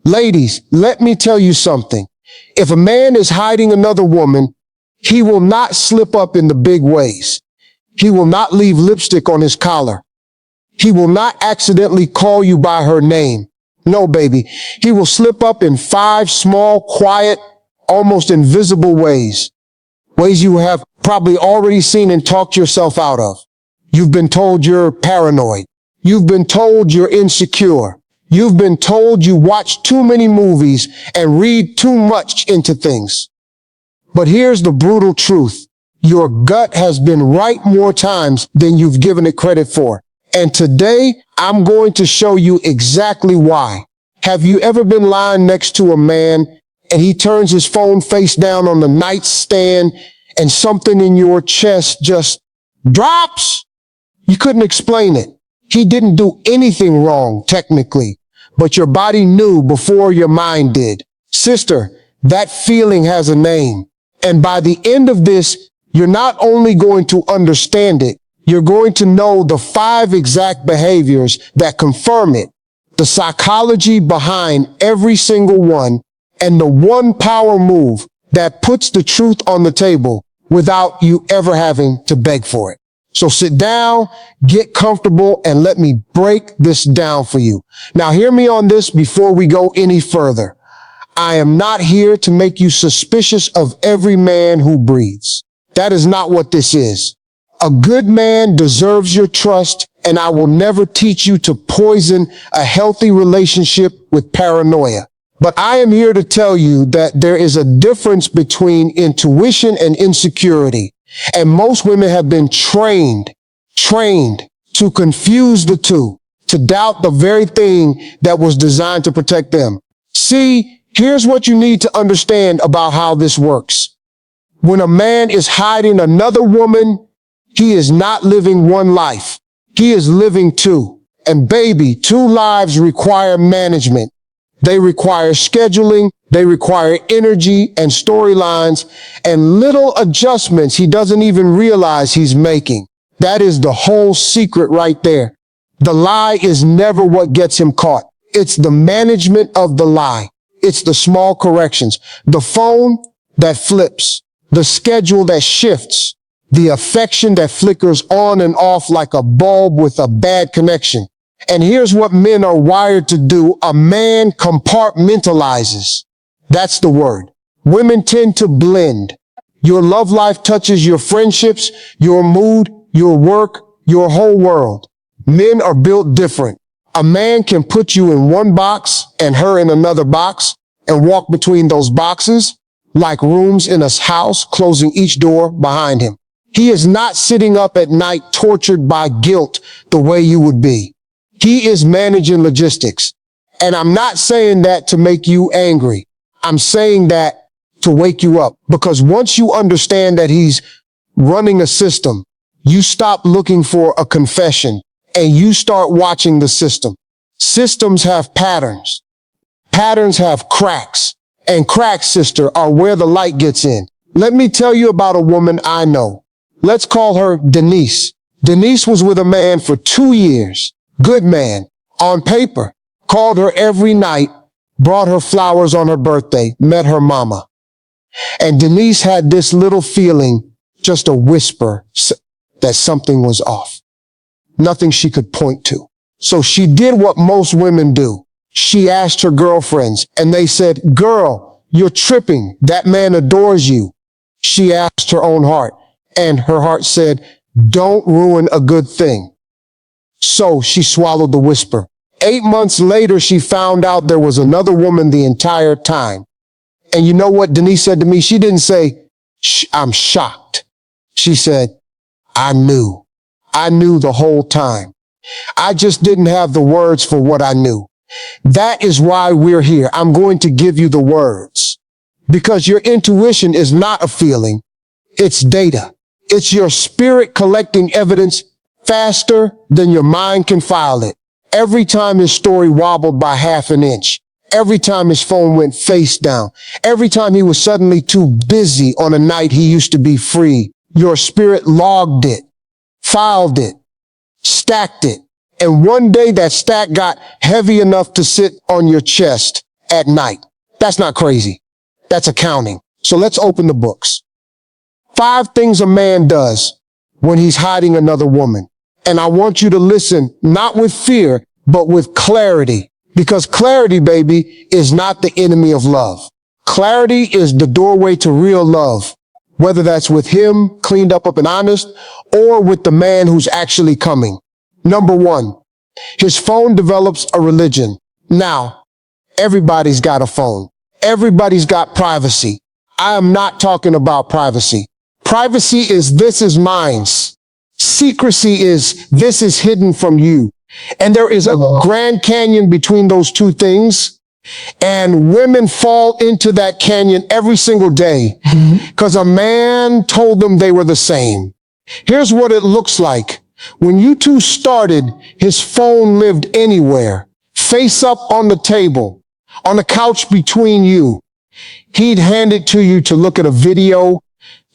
Ladies, let me tell you something. If a man is hiding another woman, he will not slip up in the big ways. He will not leave lipstick on his collar. He will not accidentally call you by her name. No, baby. He will slip up in 5 small, quiet, almost invisible ways. Ways you have probably already seen and talked yourself out of. You've been told you're paranoid. You've been told you're insecure. You've been told you watch too many movies and read too much into things. But here's the brutal truth. Your gut has been right more times than you've given it credit for. And today, I'm going to show you exactly why. Have you ever been lying next to a man and he turns his phone face down on the nightstand and something in your chest just drops? You couldn't explain it. He didn't do anything wrong, technically, but your body knew before your mind did. Sister, that feeling has a name. And by the end of this, you're not only going to understand it, you're going to know the 5 exact behaviors that confirm it, the psychology behind every single one, and the one power move that puts the truth on the table without you ever having to beg for it. So sit down, get comfortable, and let me break this down for you. Now hear me on this before we go any further. I am not here to make you suspicious of every man who breathes. That is not what this is. A good man deserves your trust, and I will never teach you to poison a healthy relationship with paranoia. But I am here to tell you that there is a difference between intuition and insecurity. And most women have been trained to confuse the two, to doubt the very thing that was designed to protect them. See, here's what you need to understand about how this works. When a man is hiding another woman, he is not living one life. He is living 2. And baby, 2 lives require management. They require scheduling. They require energy and storylines and little adjustments he doesn't even realize he's making. That is the whole secret right there. The lie is never what gets him caught. It's the management of the lie. It's the small corrections, the phone that flips, the schedule that shifts, the affection that flickers on and off like a bulb with a bad connection. And here's what men are wired to do. A man compartmentalizes. That's the word. Women tend to blend. Your love life touches your friendships, your mood, your work, your whole world. Men are built different. A man can put you in one box and her in another box and walk between those boxes like rooms in a house, closing each door behind him. He is not sitting up at night tortured by guilt the way you would be. He is managing logistics. And I'm not saying that to make you angry. I'm saying that to wake you up, because once you understand that he's running a system, you stop looking for a confession and you start watching the system. Systems have patterns. Patterns have cracks, and cracks, sister, are where the light gets in. Let me tell you about a woman I know. Let's call her Denise. Denise was with a man for 2 years. Good man. On paper. Called her every night. Brought her flowers on her birthday. Met her mama. And Denise had this little feeling, just a whisper, that something was off. Nothing she could point to. So she did what most women do. She asked her girlfriends, and they said, "Girl, you're tripping. That man adores you." She asked her own heart, and her heart said, "Don't ruin a good thing." So she swallowed the whisper. 8 months later, she found out there was another woman the entire time. And you know what Denise said to me? She didn't say, "I'm shocked." She said, I knew the whole time. I just didn't have the words for what I knew. That is why we're here. I'm going to give you the words, because your intuition is not a feeling. It's data. It's your spirit collecting evidence faster than your mind can file it. Every time his story wobbled by half an inch, every time his phone went face down, every time he was suddenly too busy on a night he used to be free, your spirit logged it, filed it, stacked it. And one day that stack got heavy enough to sit on your chest, at night. That's not crazy. That's accounting. So let's open the books. 5 things a man does when he's hiding another woman. And I want you to listen, not with fear, but with clarity. Because clarity, baby, is not the enemy of love. Clarity is the doorway to real love, whether that's with him, cleaned up and honest, or with the man who's actually coming. Number 1, his phone develops a religion. Now, everybody's got a phone. Everybody's got privacy. I am not talking about privacy. Privacy is this is mine. Secrecy is this is hidden from you. And there is a Grand Canyon between those two things. And women fall into that canyon every single day because a man told them they were the same. Here's what it looks like. When you two started, his phone lived anywhere, face up on the table, on the couch between you. He'd hand it to you to look at a video,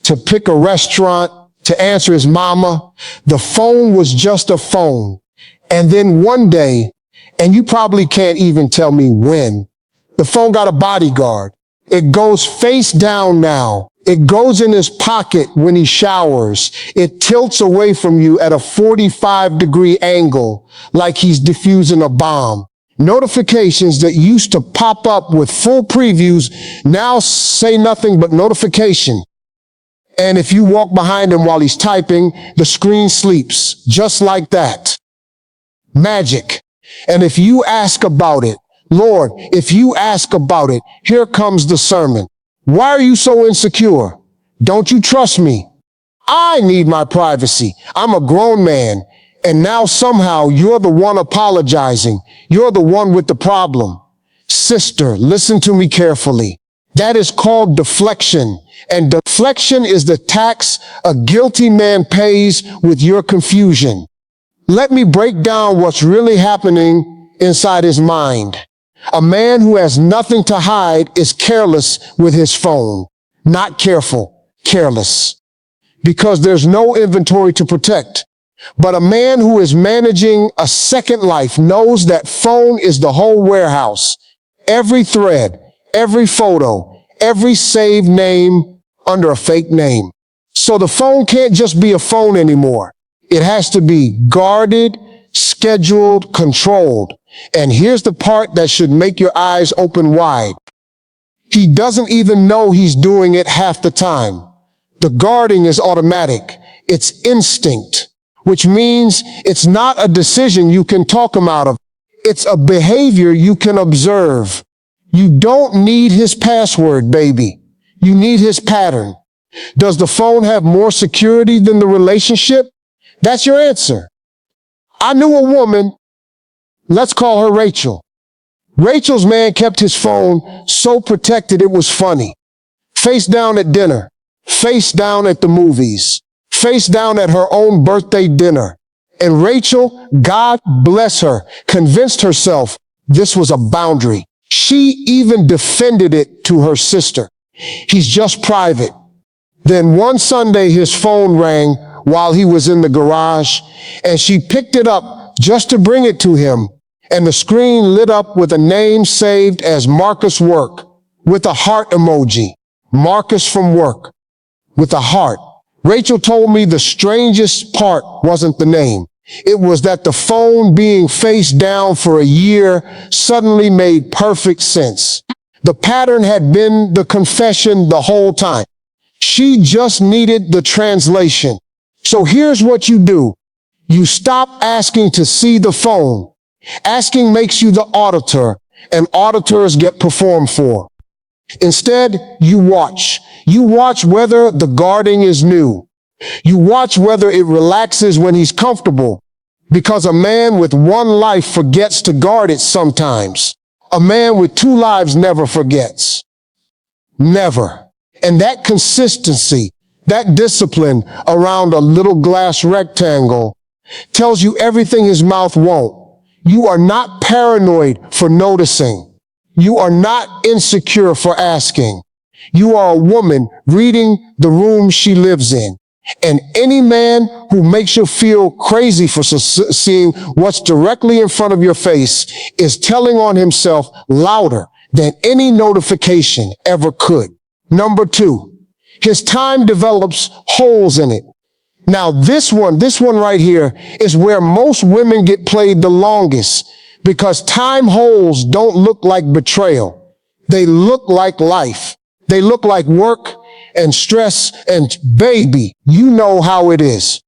to pick a restaurant, to answer his mama. The phone was just a phone. And then one day, and you probably can't even tell me when, the phone got a bodyguard. It goes face down now. It goes in his pocket when he showers. It tilts away from you at a 45-degree angle, like he's defusing a bomb. Notifications that used to pop up with full previews now say nothing but notification. And if you walk behind him while he's typing, the screen sleeps, just like that. Magic. And if you ask about it, Lord, if you ask about it, here comes the sermon. Why are you so insecure? Don't you trust me? I need my privacy. I'm a grown man. And now somehow you're the one apologizing. You're the one with the problem. Sister, listen to me carefully. That is called deflection. And deflection is the tax a guilty man pays with your confusion. Let me break down what's really happening inside his mind. A man who has nothing to hide is careless with his phone. Not careful, careless. Because there's no inventory to protect. But a man who is managing a second life knows that phone is the whole warehouse. Every thread, every photo, every saved name under a fake name. So the phone can't just be a phone anymore. It has to be guarded, scheduled, controlled. And here's the part that should make your eyes open wide. He doesn't even know he's doing it half the time. The guarding is automatic. It's instinct, which means it's not a decision you can talk him out of. It's a behavior you can observe. You don't need his password, baby. You need his pattern. Does the phone have more security than the relationship? That's your answer. I knew a woman, let's call her Rachel. Rachel's man kept his phone so protected it was funny. Face down at dinner, face down at the movies, face down at her own birthday dinner. And Rachel, God bless her, convinced herself this was a boundary. She even defended it to her sister. He's just private. Then one Sunday his phone rang while he was in the garage, and she picked it up just to bring it to him. And the screen lit up with a name saved as Marcus Work, with a heart emoji. Marcus from work, with a heart. Rachel told me the strangest part wasn't the name. It was that the phone being face down for a year suddenly made perfect sense. The pattern had been the confession the whole time. She just needed the translation. So here's what you do. You stop asking to see the phone. Asking makes you the auditor, and auditors get performed for. Instead, you watch. You watch whether the guarding is new. You watch whether it relaxes when he's comfortable. Because a man with one life forgets to guard it sometimes. A man with 2 lives never forgets. Never. And that consistency, that discipline around a little glass rectangle tells you everything his mouth won't. You are not paranoid for noticing. You are not insecure for asking. You are a woman reading the room she lives in. And any man who makes you feel crazy for seeing what's directly in front of your face is telling on himself louder than any notification ever could. Number two, his time develops holes in it. Now this one right here is where most women get played the longest because time holes don't look like betrayal. They look like life. They look like work and stress and baby, you know how it is.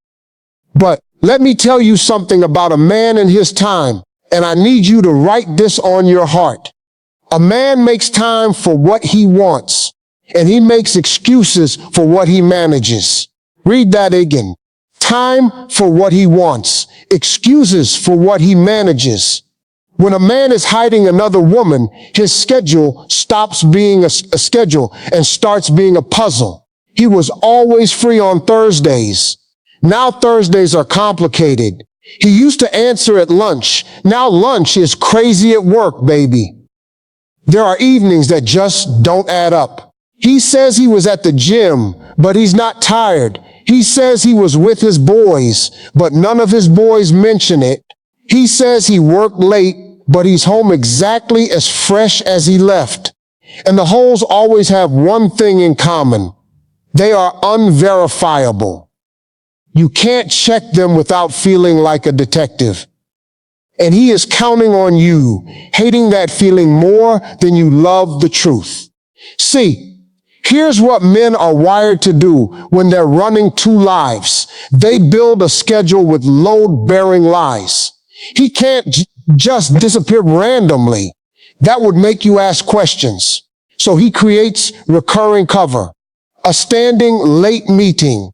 But let me tell you something about a man and his time, and I need you to write this on your heart. A man makes time for what he wants, and he makes excuses for what he manages. Read that again. Time for what he wants, excuses for what he manages. When a man is hiding another woman, his schedule stops being a schedule and starts being a puzzle. He was always free on Thursdays. Now Thursdays are complicated. He used to answer at lunch. Now lunch is crazy at work, baby. There are evenings that just don't add up. He says he was at the gym, but he's not tired. He says he was with his boys, but none of his boys mention it. He says he worked late, but he's home exactly as fresh as he left. And the holes always have one thing in common. They are unverifiable. You can't check them without feeling like a detective. And he is counting on you, hating that feeling more than you love the truth. See, here's what men are wired to do when they're running two lives. They build a schedule with load-bearing lies. He can't just disappear randomly. That would make you ask questions. So he creates recurring cover, a standing late meeting,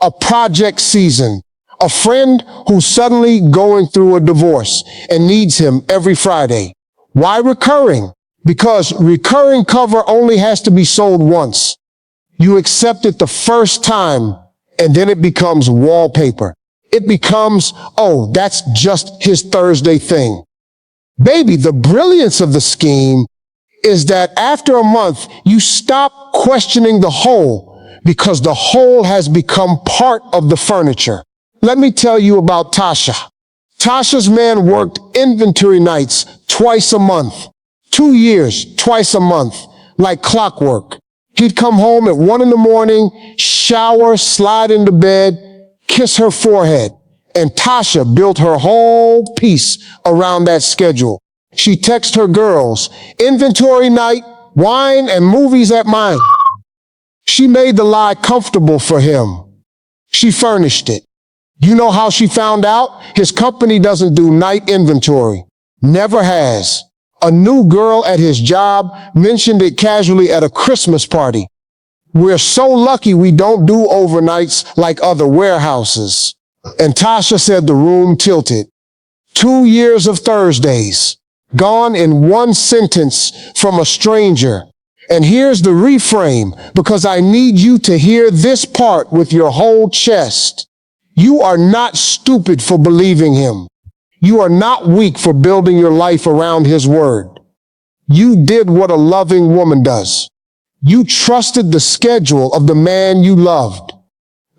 a project season, a friend who's suddenly going through a divorce and needs him every Friday. Why recurring? Because recurring cover only has to be sold once. You accept it the first time, and then it becomes wallpaper. It becomes, oh, that's just his Thursday thing. Baby, the brilliance of the scheme is that after a month, you stop questioning the hole because the hole has become part of the furniture. Let me tell you about Tasha. Tasha's man worked inventory nights twice a month. 2 years, twice a month, like clockwork. He'd come home at 1 a.m, shower, slide into bed, kiss her forehead. And Tasha built her whole piece around that schedule. She texted her girls, inventory night, wine, and movies at mine. She made the lie comfortable for him. She furnished it. You know how she found out? His company doesn't do night inventory. Never has. A new girl at his job mentioned it casually at a Christmas party. We're so lucky we don't do overnights like other warehouses. And Tasha said the room tilted. 2 years of Thursdays, gone in one sentence from a stranger. And here's the reframe, because I need you to hear this part with your whole chest. You are not stupid for believing him. You are not weak for building your life around his word. You did what a loving woman does. You trusted the schedule of the man you loved.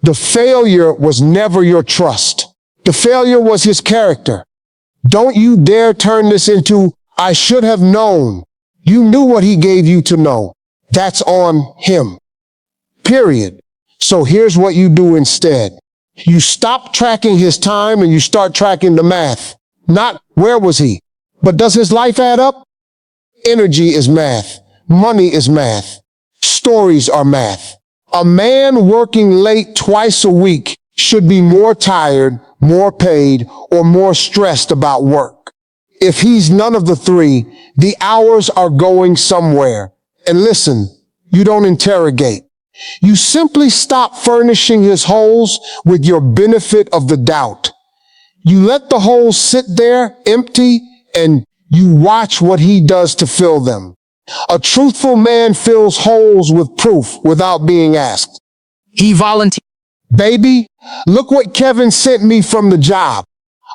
The failure was never your trust. The failure was his character. Don't you dare turn this into, I should have known. You knew what he gave you to know. That's on him. Period. So here's what you do instead. You stop tracking his time and you start tracking the math. Not where was he, but does his life add up? Energy is math. Money is math. Stories are math. A man working late twice a week should be more tired, more paid, or more stressed about work. If he's none of the three, the hours are going somewhere. And listen, you don't interrogate. You simply stop furnishing his holes with your benefit of the doubt. You let the holes sit there empty and you watch what he does to fill them. A truthful man fills holes with proof without being asked. He volunteered. Baby, look what Kevin sent me from the job.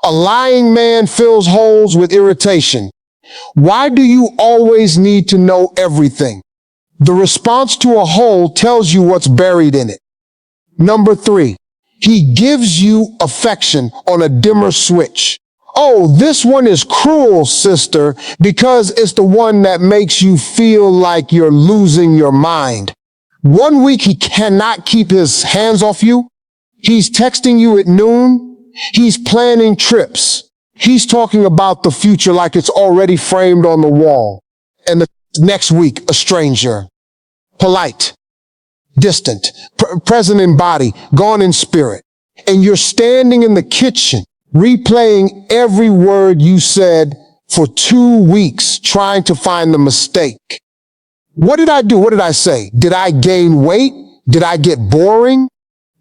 A lying man fills holes with irritation. Why do you always need to know everything? The response to a hole tells you what's buried in it. Number 3, he gives you affection on a dimmer switch. Oh, this one is cruel, sister, because it's the one that makes you feel like you're losing your mind. 1 week he cannot keep his hands off you. He's texting you at noon. He's planning trips. He's talking about the future like it's already framed on the wall. And the next week, a stranger. Polite, distant, present in body, gone in spirit. And you're standing in the kitchen, replaying every word you said for 2 weeks, trying to find the mistake. What did I do? What did I say? Did I gain weight? Did I get boring?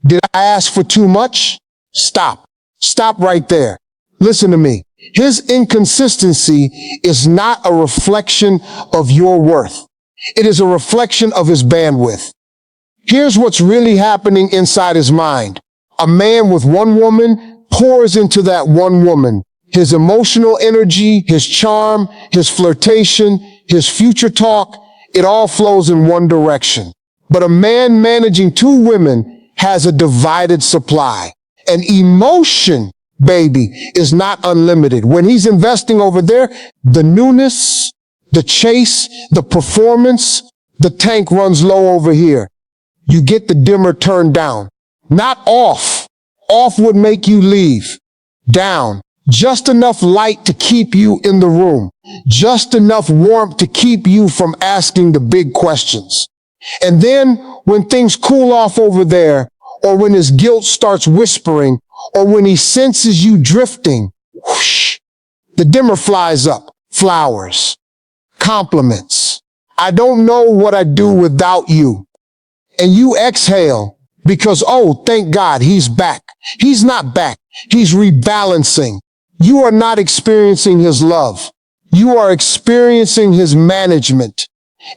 Did I ask for too much? Stop. Stop right there. Listen to me. His inconsistency is not a reflection of your worth. It is a reflection of his bandwidth. Here's what's really happening inside his mind. A man with one woman pours into that one woman. His emotional energy, his charm, his flirtation, his future talk, it all flows in one direction. But a man managing 2 women has a divided supply. And emotion, baby, is not unlimited. When he's investing over there, the newness, the chase, the performance, the tank runs low over here. You get the dimmer turned down. Not off. Off would make you leave. Down. Just enough light to keep you in the room. Just enough warmth to keep you from asking the big questions. And then when things cool off over there, or when his guilt starts whispering, or when he senses you drifting, whoosh, the dimmer flies up. Flowers. Compliments. I don't know what I'd do without you. And you exhale because, oh, thank God he's back. He's not back. He's rebalancing. You are not experiencing his love. You are experiencing his management.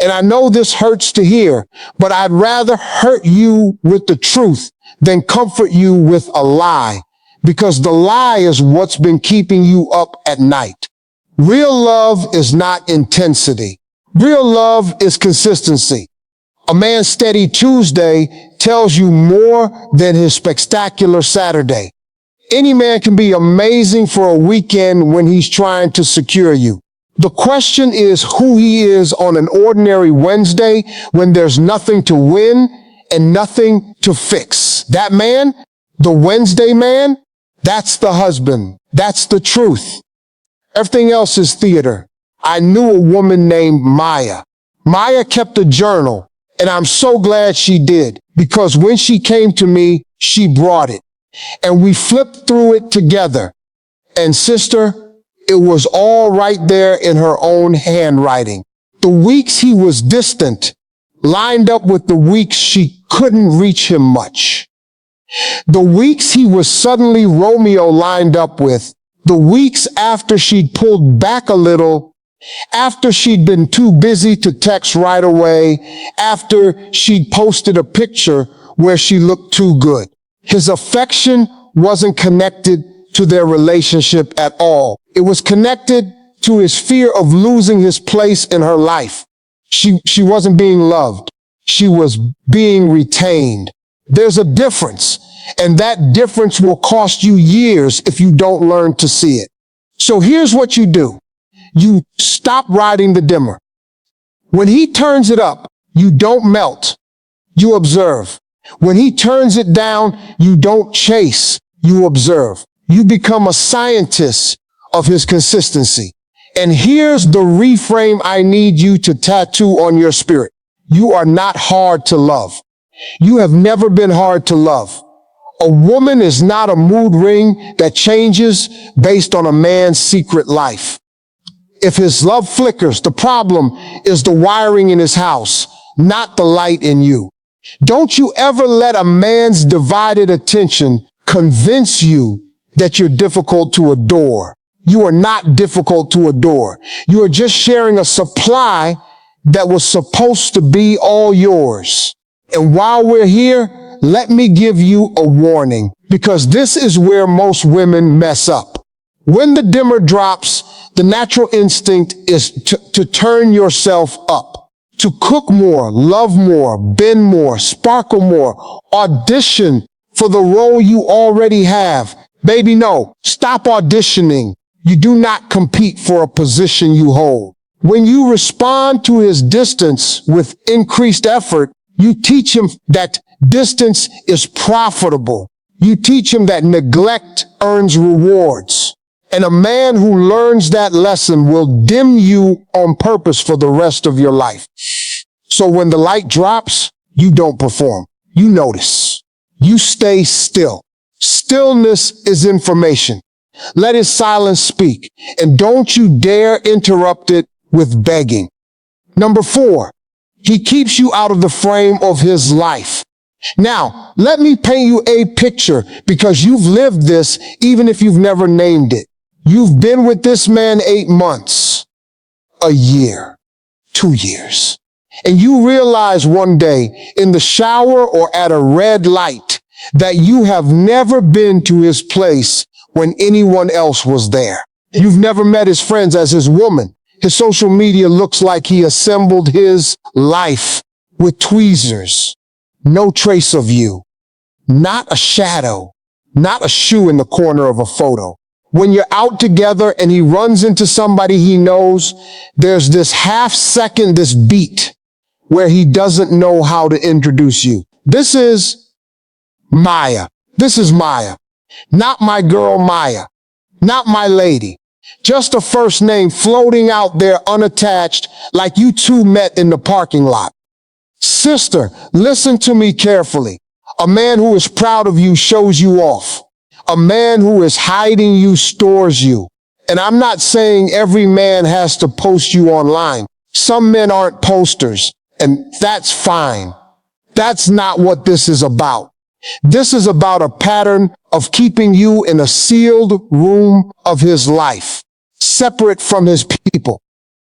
And I know this hurts to hear, but I'd rather hurt you with the truth than comfort you with a lie, because the lie is what's been keeping you up at night. Real love is not intensity. Real love is consistency. A man's steady Tuesday tells you more than his spectacular Saturday. Any man can be amazing for a weekend when he's trying to secure you. The question is who he is on an ordinary Wednesday when there's nothing to win and nothing to fix. That man, the Wednesday man, that's the husband. That's the truth. Everything else is theater. I knew a woman named Maya. Maya kept a journal, and I'm so glad she did, because when she came to me, she brought it. And we flipped through it together. And sister, it was all right there in her own handwriting. The weeks he was distant lined up with the weeks she couldn't reach him much. The weeks he was suddenly Romeo lined up with. The weeks after she'd pulled back a little, after she'd been too busy to text right away, after she'd posted a picture where she looked too good. His affection wasn't connected to their relationship at all. It was connected to his fear of losing his place in her life. She wasn't being loved. She was being retained. There's a difference, and that difference will cost you years if you don't learn to see it. So here's what you do. You stop riding the dimmer. When he turns it up, you don't melt. You observe. When he turns it down, you don't chase. You observe. You become a scientist of his consistency. And here's the reframe I need you to tattoo on your spirit. You are not hard to love. You have never been hard to love. A woman is not a mood ring that changes based on a man's secret life. If his love flickers, the problem is the wiring in his house, not the light in you. Don't you ever let a man's divided attention convince you that you're difficult to adore. You are not difficult to adore. You are just sharing a supply that was supposed to be all yours. And while we're here, let me give you a warning, because this is where most women mess up. When the dimmer drops, the natural instinct is to turn yourself up, to cook more, love more, bend more, sparkle more, audition for the role you already have. Baby, no, stop auditioning. You do not compete for a position you hold. When you respond to his distance with increased effort, you teach him that distance is profitable. You teach him that neglect earns rewards. And a man who learns that lesson will dim you on purpose for the rest of your life. So when the light drops, you don't perform. You notice. You stay still. Stillness is information. Let his silence speak. And don't you dare interrupt it with begging. Number 4, he keeps you out of the frame of his life. Now, let me paint you a picture because you've lived this even if you've never named it. You've been with this man 8 months, a year, 2 years. And you realize one day in the shower or at a red light that you have never been to his place when anyone else was there. You've never met his friends as his woman. His social media looks like he assembled his life with tweezers. No trace of you. Not a shadow. Not a shoe in the corner of a photo. When you're out together and he runs into somebody he knows, there's this half second, this beat where he doesn't know how to introduce you. This is Maya. This is Maya. Not my girl Maya. Not my lady. Just a first name floating out there unattached like you two met in the parking lot. Sister, listen to me carefully. A man who is proud of you shows you off. A man who is hiding you stores you. And I'm not saying every man has to post you online. Some men aren't posters, and that's fine. That's not what this is about. This is about a pattern of keeping you in a sealed room of his life, separate from his people,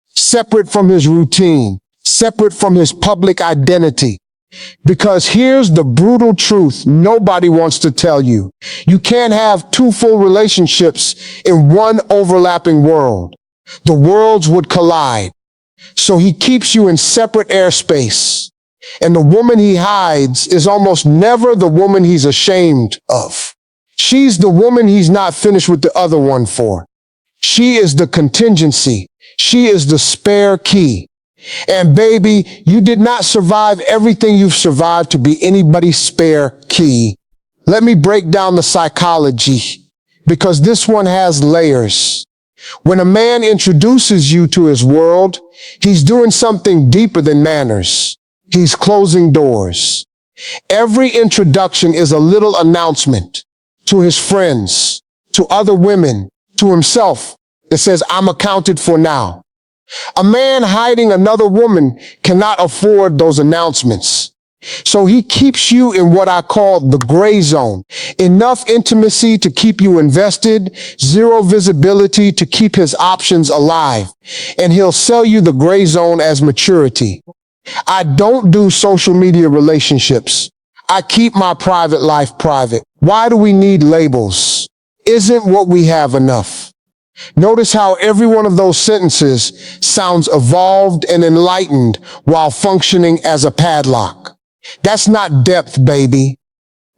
separate from his routine, separate from his public identity. Because here's the brutal truth nobody wants to tell you. You can't have 2 full relationships in one overlapping world. The worlds would collide. So he keeps you in separate airspace. And the woman he hides is almost never the woman he's ashamed of. She's the woman he's not finished with the other one for. She is the contingency. She is the spare key. And baby, you did not survive everything you've survived to be anybody's spare key. Let me break down the psychology, because this one has layers. When a man introduces you to his world, he's doing something deeper than manners. He's closing doors. Every introduction is a little announcement to his friends, to other women, to himself that says, I'm accounted for now. A man hiding another woman cannot afford those announcements. So he keeps you in what I call the gray zone. Enough intimacy to keep you invested, zero visibility to keep his options alive. And he'll sell you the gray zone as maturity. I don't do social media relationships. I keep my private life private. Why do we need labels? Isn't what we have enough? Notice how every one of those sentences sounds evolved and enlightened while functioning as a padlock. That's not depth, baby.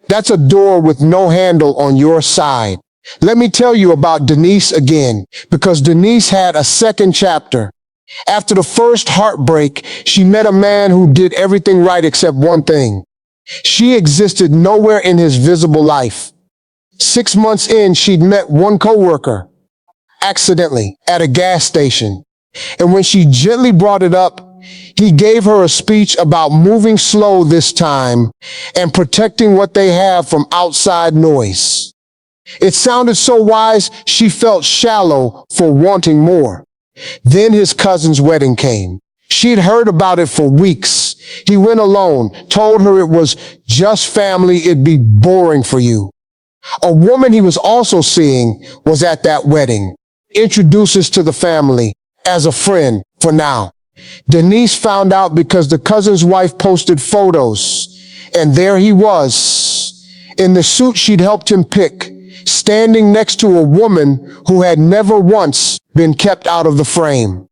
That's a door with no handle on your side. Let me tell you about Denise again, because Denise had a second chapter. After the first heartbreak, she met a man who did everything right except one thing. She existed nowhere in his visible life. 6 months in, she'd met one coworker, accidentally, at a gas station. And when she gently brought it up, he gave her a speech about moving slow this time and protecting what they have from outside noise. It sounded so wise, she felt shallow for wanting more. Then his cousin's wedding came. She'd heard about it for weeks. He went alone, told her it was just family, it'd be boring for you. A woman he was also seeing was at that wedding. Introduces to the family as a friend for now. Denise found out because the cousin's wife posted photos, and there he was, in the suit she'd helped him pick, standing next to a woman who had never once been kept out of the frame.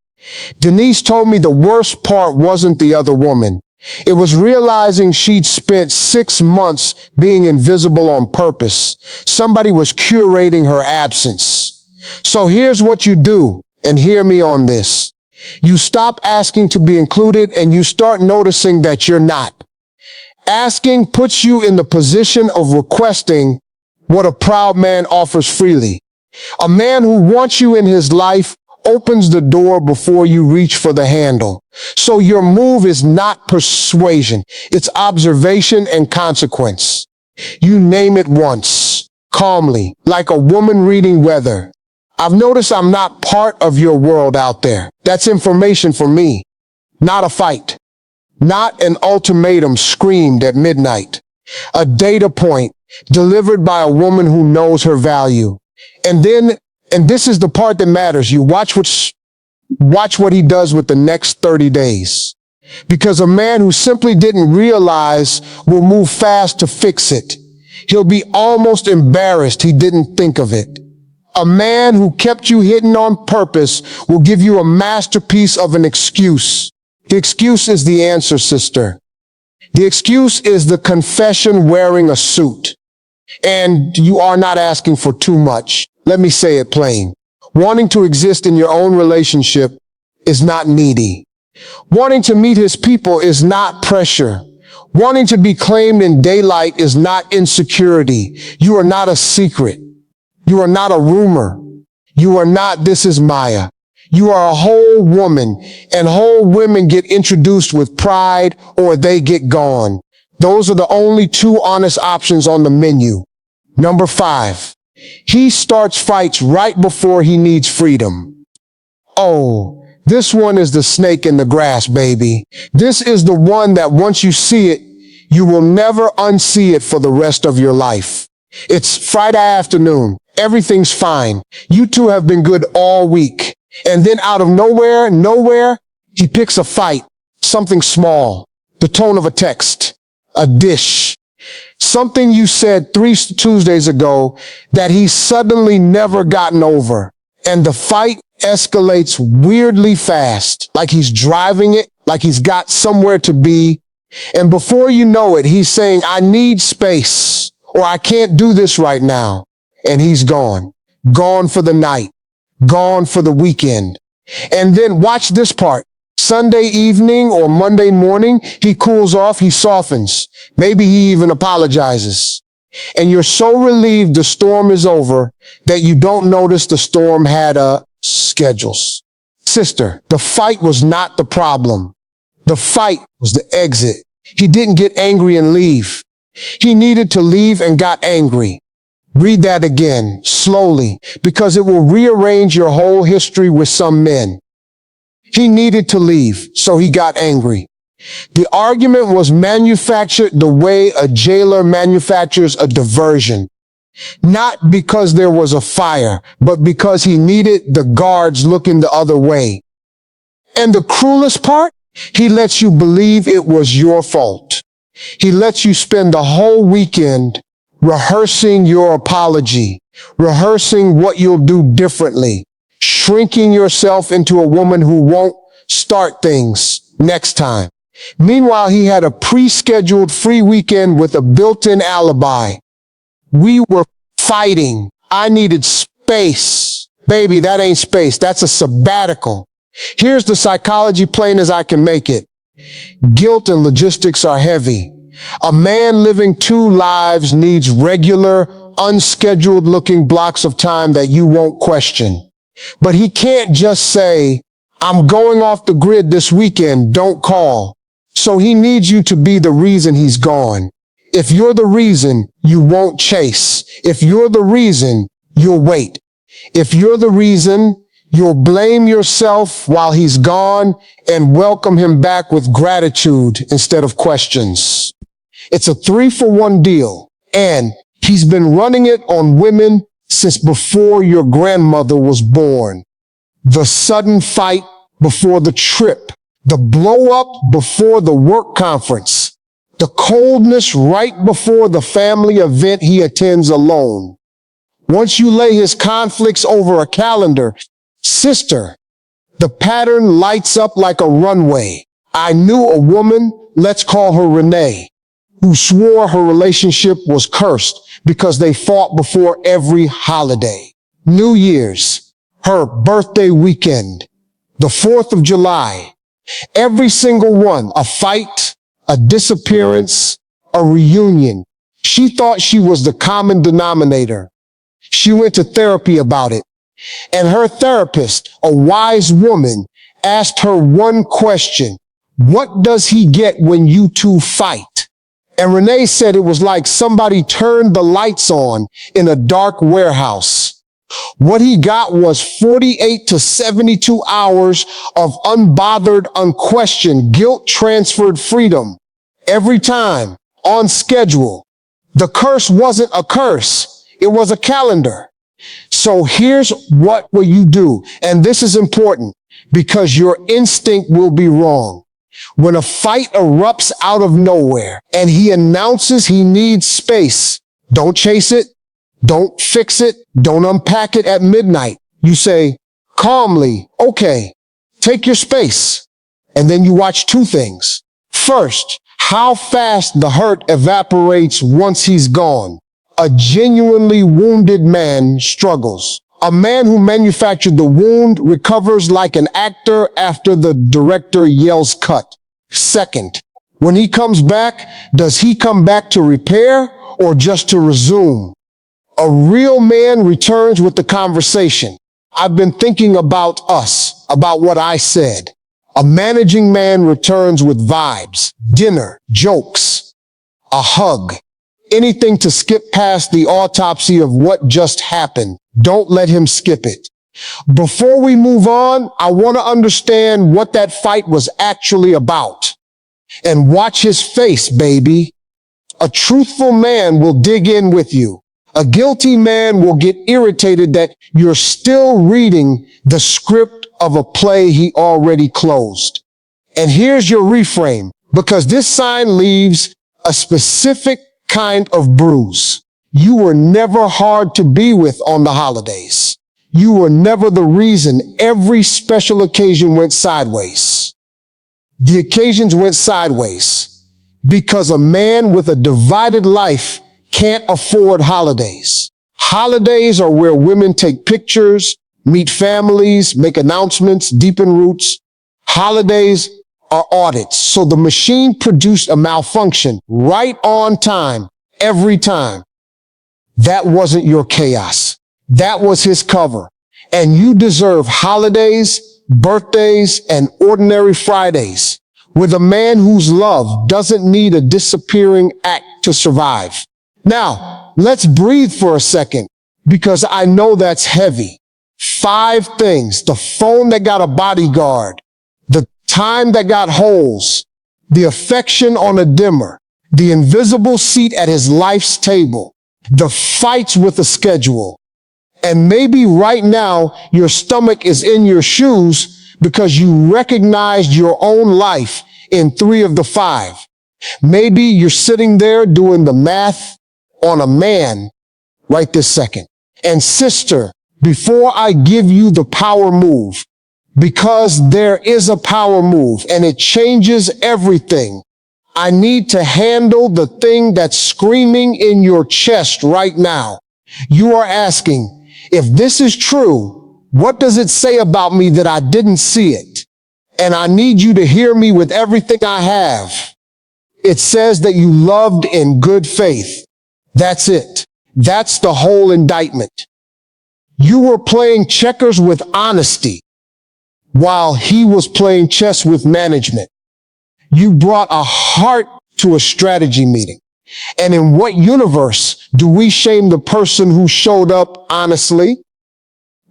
Denise told me the worst part wasn't the other woman. It was realizing she'd spent 6 months being invisible on purpose. Somebody was curating her absence. So here's what you do, and hear me on this. You stop asking to be included and you start noticing that you're not. Asking puts you in the position of requesting what a proud man offers freely. A man who wants you in his life opens the door before you reach for the handle. So your move is not persuasion. It's observation and consequence. You name it once, calmly, like a woman reading weather. I've noticed I'm not part of your world out there. That's information for me, not a fight, not an ultimatum screamed at midnight. A data point delivered by a woman who knows her value. And this is the part that matters. You watch what he does with the next 30 days. Because a man who simply didn't realize will move fast to fix it. He'll be almost embarrassed he didn't think of it. A man who kept you hidden on purpose will give you a masterpiece of an excuse. The excuse is the answer, sister. The excuse is the confession wearing a suit. And you are not asking for too much. Let me say it plain. Wanting to exist in your own relationship is not needy. Wanting to meet his people is not pressure. Wanting to be claimed in daylight is not insecurity. You are not a secret. You are not a rumor. You are not this is Maya. You are a whole woman, and whole women get introduced with pride or they get gone. Those are the only two honest options on the menu. Number 5. He starts fights right before he needs freedom. Oh, this one is the snake in the grass, baby. This is the one that once you see it, you will never unsee it for the rest of your life. It's Friday afternoon. Everything's fine. You two have been good all week. And then out of nowhere, he picks a fight. Something small. The tone of a text. A dish. Something you said 3 Tuesdays ago that he's suddenly never gotten over. And the fight escalates weirdly fast. Like he's driving it. Like he's got somewhere to be. And before you know it, he's saying, I need space. Or I can't do this right now. And he's gone. Gone for the night. Gone for the weekend. And then watch this part. Sunday evening or Monday morning, he cools off, he softens. Maybe he even apologizes. And you're so relieved the storm is over that you don't notice the storm had schedules. Sister, the fight was not the problem. The fight was the exit. He didn't get angry and leave. He needed to leave and got angry. Read that again, slowly, because it will rearrange your whole history with some men. He needed to leave, so he got angry. The argument was manufactured the way a jailer manufactures a diversion. Not because there was a fire, but because he needed the guards looking the other way. And the cruelest part? He lets you believe it was your fault. He lets you spend the whole weekend rehearsing your apology, rehearsing what you'll do differently, shrinking yourself into a woman who won't start things next time. Meanwhile, he had a pre-scheduled free weekend with a built-in alibi. We were fighting. I needed space. Baby, that ain't space. That's a sabbatical. Here's the psychology plain as I can make it. Guilt and logistics are heavy. A man living 2 lives needs regular, unscheduled looking blocks of time that you won't question. But he can't just say, I'm going off the grid this weekend, don't call. So he needs you to be the reason he's gone. If you're the reason, you won't chase. If you're the reason, you'll wait. If you're the reason, you'll blame yourself while he's gone and welcome him back with gratitude instead of questions. It's a 3-for-1 deal, and he's been running it on women since before your grandmother was born. The sudden fight before the trip, the blow up before the work conference, the coldness right before the family event he attends alone. Once you lay his conflicts over a calendar, sister, the pattern lights up like a runway. I knew a woman, let's call her Renee, who swore her relationship was cursed because they fought before every holiday. New Year's, her birthday weekend, the 4th of July, every single one, a fight, a disappearance, a reunion. She thought she was the common denominator. She went to therapy about it. And her therapist, a wise woman, asked her one question. What does he get when you two fight? And Renee said it was like somebody turned the lights on in a dark warehouse. What he got was 48 to 72 hours of unbothered, unquestioned, guilt-transferred freedom. Every time, on schedule. The curse wasn't a curse. It was a calendar. So here's what will you do? And this is important because your instinct will be wrong. When a fight erupts out of nowhere and he announces he needs space, don't chase it. Don't fix it. Don't unpack it at midnight. You say calmly, okay, take your space. And then you watch two things. First, how fast the hurt evaporates once he's gone. A genuinely wounded man struggles. A man who manufactured the wound recovers like an actor after the director yells cut. Second, when he comes back, does he come back to repair or just to resume? A real man returns with the conversation. I've been thinking about us, about what I said. A managing man returns with vibes, dinner, jokes, a hug. Anything to skip past the autopsy of what just happened. Don't let him skip it. Before we move on, I want to understand what that fight was actually about. And watch his face, baby. A truthful man will dig in with you. A guilty man will get irritated that you're still reading the script of a play he already closed. And here's your reframe, because this sign leaves a specific kind of bruise. You were never hard to be with on the holidays. You were never the reason every special occasion went sideways. The occasions went sideways because a man with a divided life can't afford holidays. Holidays are where women take pictures, meet families, make announcements, deepen roots. Holidays are audits. So the machine produced a malfunction right on time, every time. That wasn't your chaos. That was his cover. And you deserve holidays, birthdays, and ordinary Fridays with a man whose love doesn't need a disappearing act to survive. Now, let's breathe for a second because I know that's heavy. 5 things: the phone that got a bodyguard, the time that got holes, the affection on a dimmer, the invisible seat at his life's table, the fights with a schedule. And maybe right now your stomach is in your shoes because you recognized your own life in 3 of the 5. Maybe you're sitting there doing the math on a man right this second. And sister, before I give you the power move, because there is a power move and it changes everything, I need to handle the thing that's screaming in your chest right now. You are asking, if this is true, what does it say about me that I didn't see it? And I need you to hear me with everything I have. It says that you loved in good faith. That's it. That's the whole indictment. You were playing checkers with honesty while he was playing chess with management. You brought a heart to a strategy meeting. And in what universe do we shame the person who showed up honestly?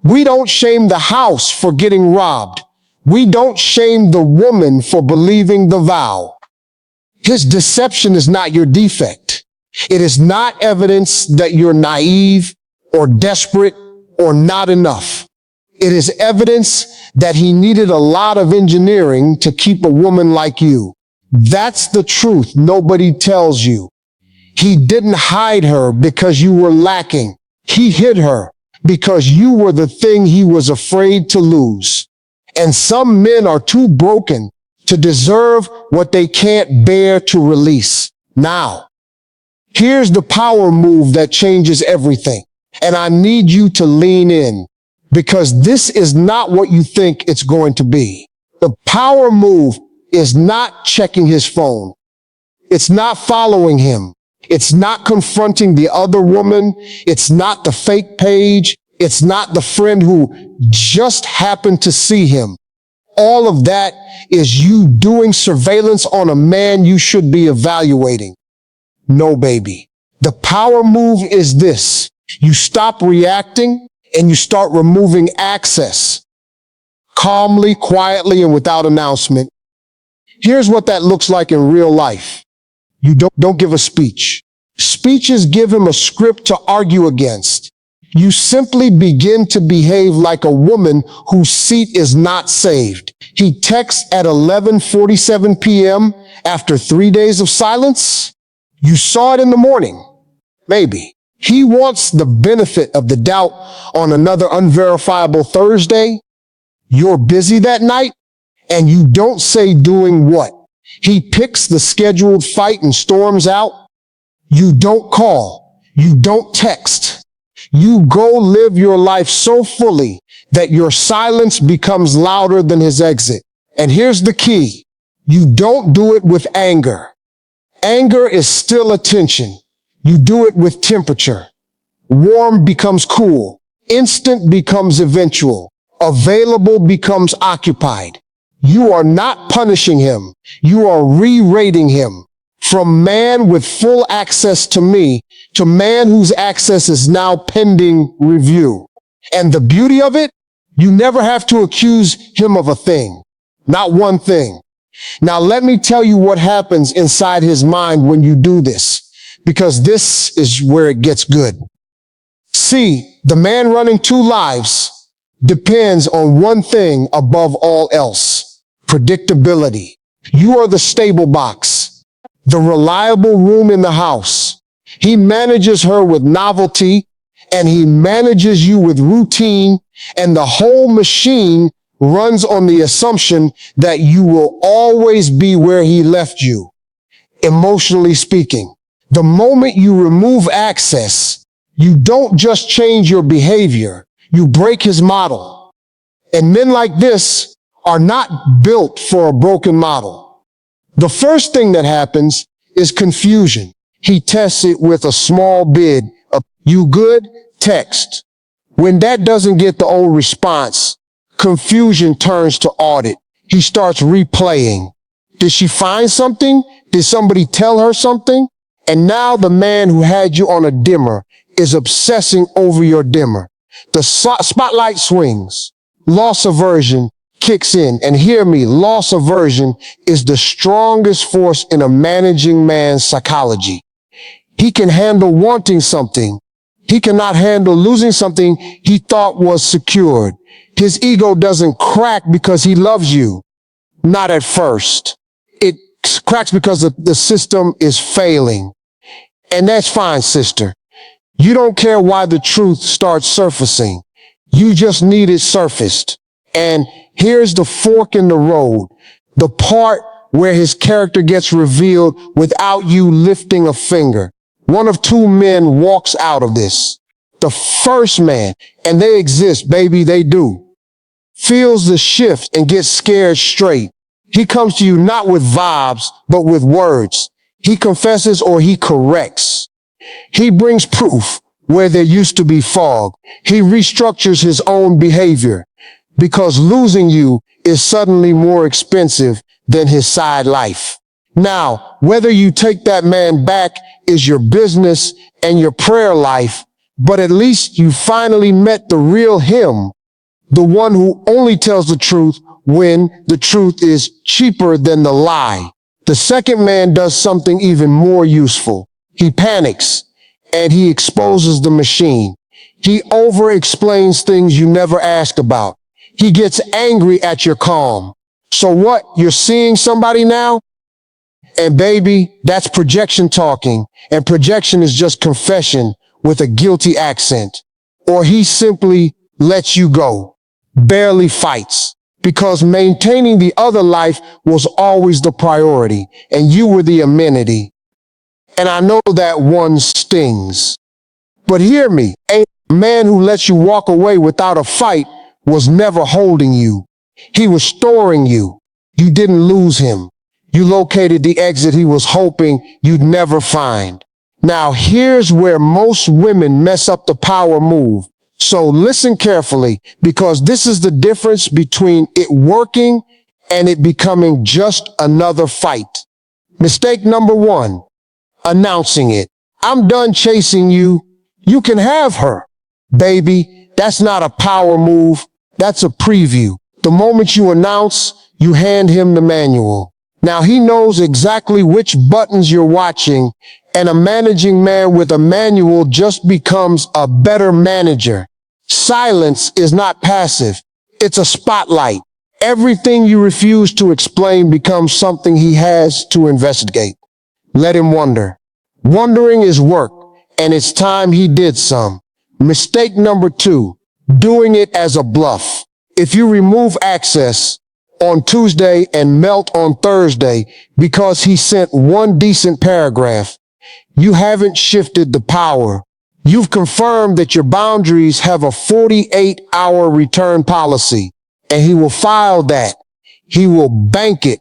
We don't shame the house for getting robbed. We don't shame the woman for believing the vow. His deception is not your defect. It is not evidence that you're naive or desperate or not enough. It is evidence that he needed a lot of engineering to keep a woman like you. That's the truth nobody tells you. He didn't hide her because you were lacking. He hid her because you were the thing he was afraid to lose. And some men are too broken to deserve what they can't bear to release. Now, here's the power move that changes everything. And I need you to lean in because this is not what you think it's going to be. The power move is not checking his phone. It's not following him. It's not confronting the other woman. It's not the fake page. It's not the friend who just happened to see him. All of that is you doing surveillance on a man you should be evaluating. No, baby. The power move is this. You stop reacting and you start removing access. Calmly, quietly, and without announcement. Here's what that looks like in real life. You don't give a speech. Speeches give him a script to argue against. You simply begin to behave like a woman whose seat is not saved. He texts at 11:47 p.m. after 3 days of silence. You saw it in the morning. Maybe. He wants the benefit of the doubt on another unverifiable Thursday. You're busy that night and you don't say doing what. He picks the scheduled fight and storms out. You don't call. You don't text. You go live your life so fully that your silence becomes louder than his exit. And here's the key. You don't do it with anger. Anger is still attention. You do it with temperature. Warm becomes cool. Instant becomes eventual. Available becomes occupied. You are not punishing him. You are re-rating him. From man with full access to me to man whose access is now pending review. And the beauty of it, you never have to accuse him of a thing. Not one thing. Now let me tell you what happens inside his mind when you do this, because this is where it gets good. See, the man running two lives depends on one thing above all else: predictability. You are the stable box, the reliable room in the house. He manages her with novelty, and he manages you with routine, and the whole machine runs on the assumption that you will always be where he left you, emotionally speaking. The moment you remove access, you don't just change your behavior, you break his model. And men like this are not built for a broken model. The first thing that happens is confusion. He tests it with a small bid of, "You good?" text. When that doesn't get the old response, confusion turns to audit. He starts replaying. Did she find something? Did somebody tell her something? And now the man who had you on a dimmer is obsessing over your dimmer. The spotlight swings. Loss aversion kicks in. And hear me, loss aversion is the strongest force in a managing man's psychology. He can handle wanting something. He cannot handle losing something he thought was secured. His ego doesn't crack because he loves you. Not at first. It cracks because the system is failing. And that's fine, sister. You don't care why the truth starts surfacing. You just need it surfaced. And here's the fork in the road. The part where his character gets revealed without you lifting a finger. One of two men walks out of this. The first man, and they exist, baby, they do, feels the shift and gets scared straight. He comes to you not with vibes, but with words. He confesses or he corrects. He brings proof where there used to be fog. He restructures his own behavior because losing you is suddenly more expensive than his side life. Now, whether you take that man back is your business and your prayer life, but at least you finally met the real him, the one who only tells the truth when the truth is cheaper than the lie. The second man does something even more useful. He panics and he exposes the machine. He over-explains things you never asked about. He gets angry at your calm. So what? You're seeing somebody now? And baby, that's projection talking. And projection is just confession with a guilty accent. Or he simply lets you go, barely fights, because maintaining the other life was always the priority, and you were the amenity. And I know that one stings. But hear me, ain't A man who lets you walk away without a fight was never holding you. He was storing you. You didn't lose him. You located the exit he was hoping you'd never find. Now here's where most women mess up the power move. So listen carefully, because this is the difference between it working and it becoming just another fight. Mistake number one, announcing it. I'm done chasing you. You can have her. Baby, that's not a power move. That's a preview. The moment you announce, you hand him the manual. Now he knows exactly which buttons you're watching, and a managing man with a manual just becomes a better manager. Silence is not passive. It's a spotlight. Everything you refuse to explain becomes something he has to investigate. Let him wonder. Wondering is work, and it's time he did some. Mistake number two, doing it as a bluff. If you remove access on Tuesday and melt on Thursday because he sent one decent paragraph, you haven't shifted the power. You've confirmed that your boundaries have a 48-hour return policy, and he will file that. He will bank it,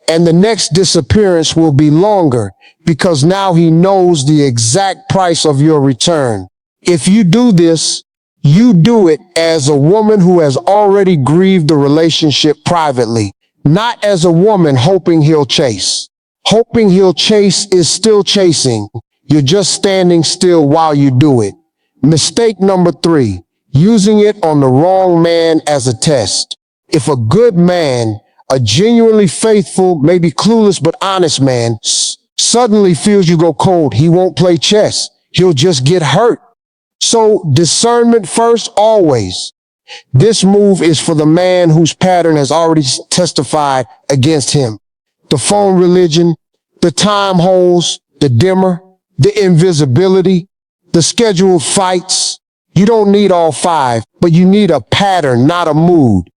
and the next disappearance will be longer because now he knows the exact price of your return. If you do this, you do it as a woman who has already grieved the relationship privately, not as a woman hoping he'll chase. Hoping he'll chase is still chasing. You're just standing still while you do it. Mistake number three, using it on the wrong man as a test. If a good man, a genuinely faithful, maybe clueless but honest man, suddenly feels you go cold, he won't play chess. He'll just get hurt. So discernment first, always. This move is for the man whose pattern has already testified against him. The phone religion, the time holes, the dimmer, the invisibility, the scheduled fights. You don't need all five, but you need a pattern, not a mood.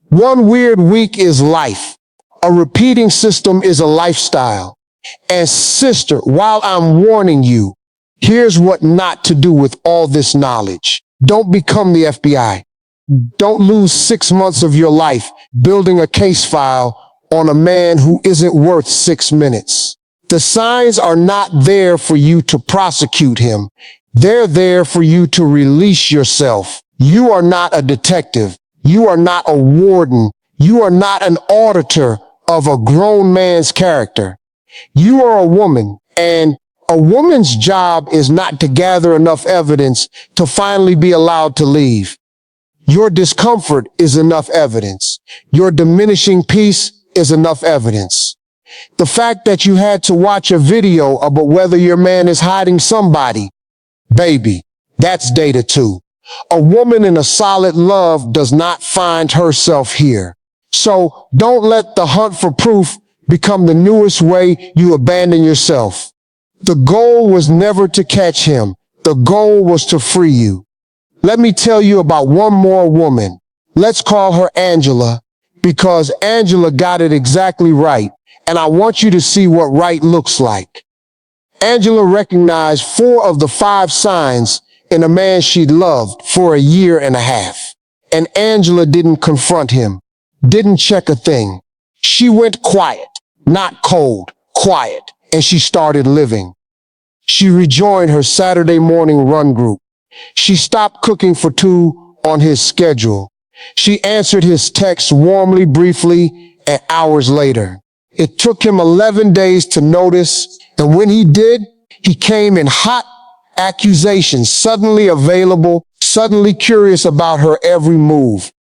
One weird week is life. A repeating system is a lifestyle. And sister, while I'm warning you, here's what not to do with all this knowledge. Don't become the FBI. Don't lose 6 months of your life building a case file on a man who isn't worth 6 minutes. The signs are not there for you to prosecute him. They're there for you to release yourself. You are not a detective. You are not a warden. You are not an auditor of a grown man's character. You are a woman, and a woman's job is not to gather enough evidence to finally be allowed to leave. Your discomfort is enough evidence. Your diminishing peace is enough evidence. The fact that you had to watch a video about whether your man is hiding somebody, baby, that's data too. A woman in a solid love does not find herself here. So don't let the hunt for proof become the newest way you abandon yourself. The goal was never to catch him. The goal was to free you. Let me tell you about one more woman. Let's call her Angela, because Angela got it exactly right, and I want you to see what right looks like. Angela recognized 4 of the 5 signs in a man she'd loved for a year and a half. And Angela didn't confront him, didn't check a thing. She went quiet, not cold, quiet, and she started living. She rejoined her Saturday morning run group. She stopped cooking for 2 on his schedule. She answered his texts warmly, briefly, and hours later. It took him 11 days to notice, and when he did, he came in hot accusations, suddenly available, suddenly curious about her every move.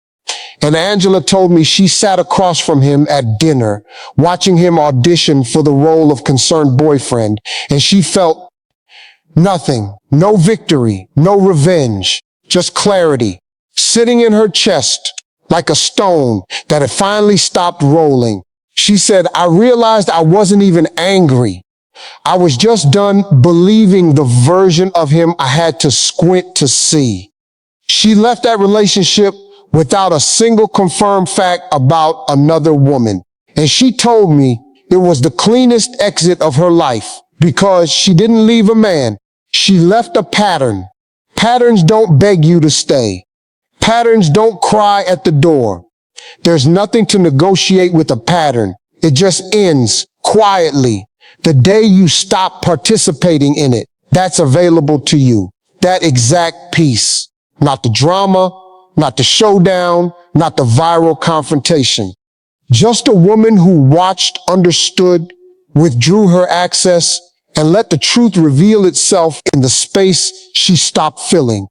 And Angela told me she sat across from him at dinner, watching him audition for the role of concerned boyfriend, and she felt nothing, no victory, no revenge, just clarity, sitting in her chest like a stone that had finally stopped rolling. She said, I realized I wasn't even angry. I was just done believing the version of him I had to squint to see. She left that relationship without a single confirmed fact about another woman. And she told me it was the cleanest exit of her life because she didn't leave a man. She left a pattern Patterns don't beg you to stay. Patterns don't cry at the door. There's nothing to negotiate with a pattern. It just ends quietly the day you stop participating in it. That's available to you. That exact peace. Not the drama, not the showdown, not the viral confrontation. Just a woman who watched, understood, withdrew her access, and let the truth reveal itself in the space she stopped filling.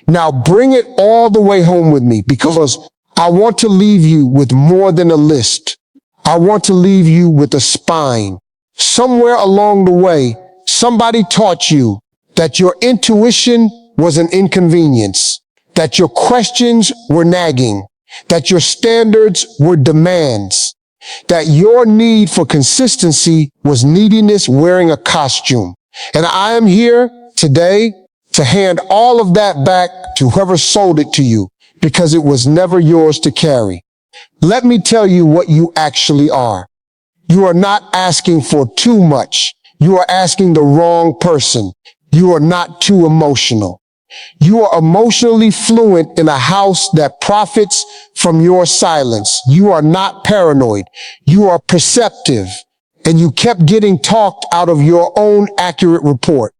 Now bring it all the way home with me, because I want to leave you with more than a list. I want to leave you with a spine. Somewhere along the way, somebody taught you that your intuition was an inconvenience, that your questions were nagging, that your standards were demands, that your need for consistency was neediness wearing a costume. And I am here today to hand all of that back to whoever sold it to you, because it was never yours to carry. Let me tell you what you actually are. You are not asking for too much. You are asking the wrong person. You are not too emotional. You are emotionally fluent in a house that profits from your silence. You are not paranoid. You are perceptive, and you kept getting talked out of your own accurate report.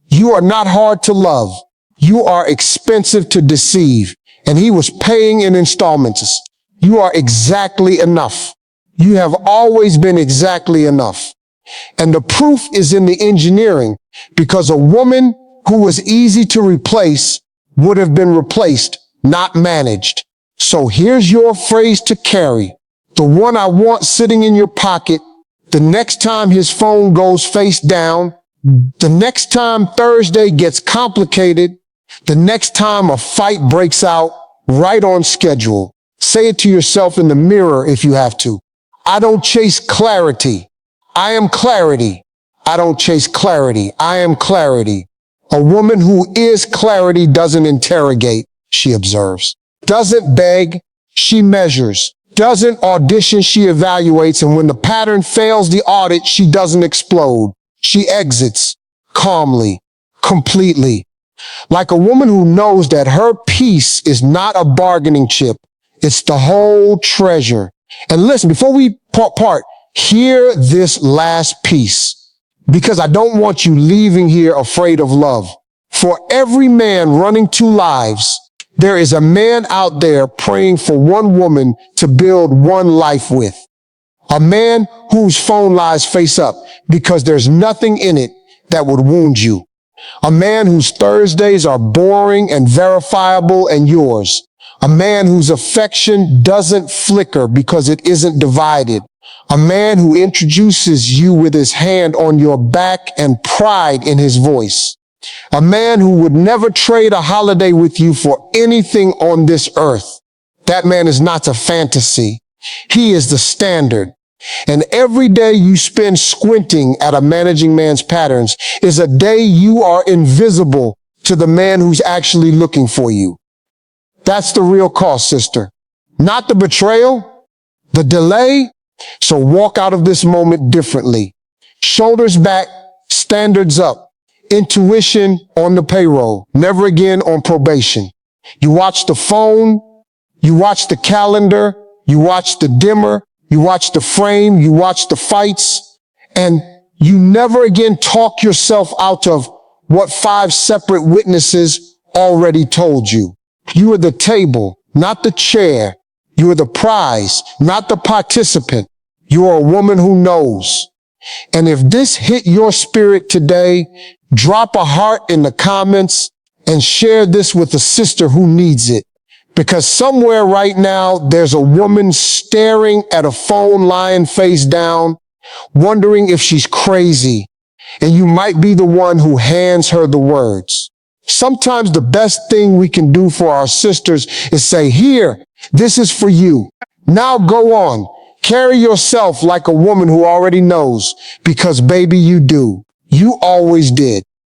You are not hard to love. You are expensive to deceive, and he was paying in installments. You are exactly enough. You have always been exactly enough. And the proof is in the engineering, because a woman who was easy to replace would have been replaced, not managed. So here's your phrase to carry. The one I want sitting in your pocket the next time his phone goes face down, the next time Thursday gets complicated, the next time a fight breaks out right on schedule. Say it to yourself in the mirror if you have to. I don't chase clarity. I am clarity. I don't chase clarity. I am clarity. A woman who is clarity doesn't interrogate, she observes. Doesn't beg, she measures. Doesn't audition, she evaluates. And when the pattern fails the audit, she doesn't explode. She exits calmly, completely. Like a woman who knows that her piece is not a bargaining chip. It's the whole treasure. And listen, before we part, hear this last piece, because I don't want you leaving here afraid of love. For every man running two lives, there is a man out there praying for one woman to build one life with. A man whose phone lies face up because there's nothing in it that would wound you. A man whose Thursdays are boring and verifiable and yours. A man whose affection doesn't flicker because it isn't divided. A man who introduces you with his hand on your back and pride in his voice. A man who would never trade a holiday with you for anything on this earth. That man is not a fantasy. He is the standard. And every day you spend squinting at a managing man's patterns is a day you are invisible to the man who's actually looking for you. That's the real cost, sister. Not the betrayal, the delay. So walk out of this moment differently. Shoulders back, standards up, intuition on the payroll, never again on probation. You watch the phone, you watch the calendar, you watch the dimmer, you watch the frame, you watch the fights, and you never again talk yourself out of what 5 separate witnesses already told you. You are the table, not the chair. You are the prize, not the participant. You are a woman who knows. And if this hit your spirit today, drop a heart in the comments and share this with a sister who needs it. Because somewhere right now, there's a woman staring at a phone lying face down, wondering if she's crazy. And you might be the one who hands her the words. Sometimes the best thing we can do for our sisters is say, here, this is for you. Now go on. Carry yourself like a woman who already knows, because baby, you do. You always did.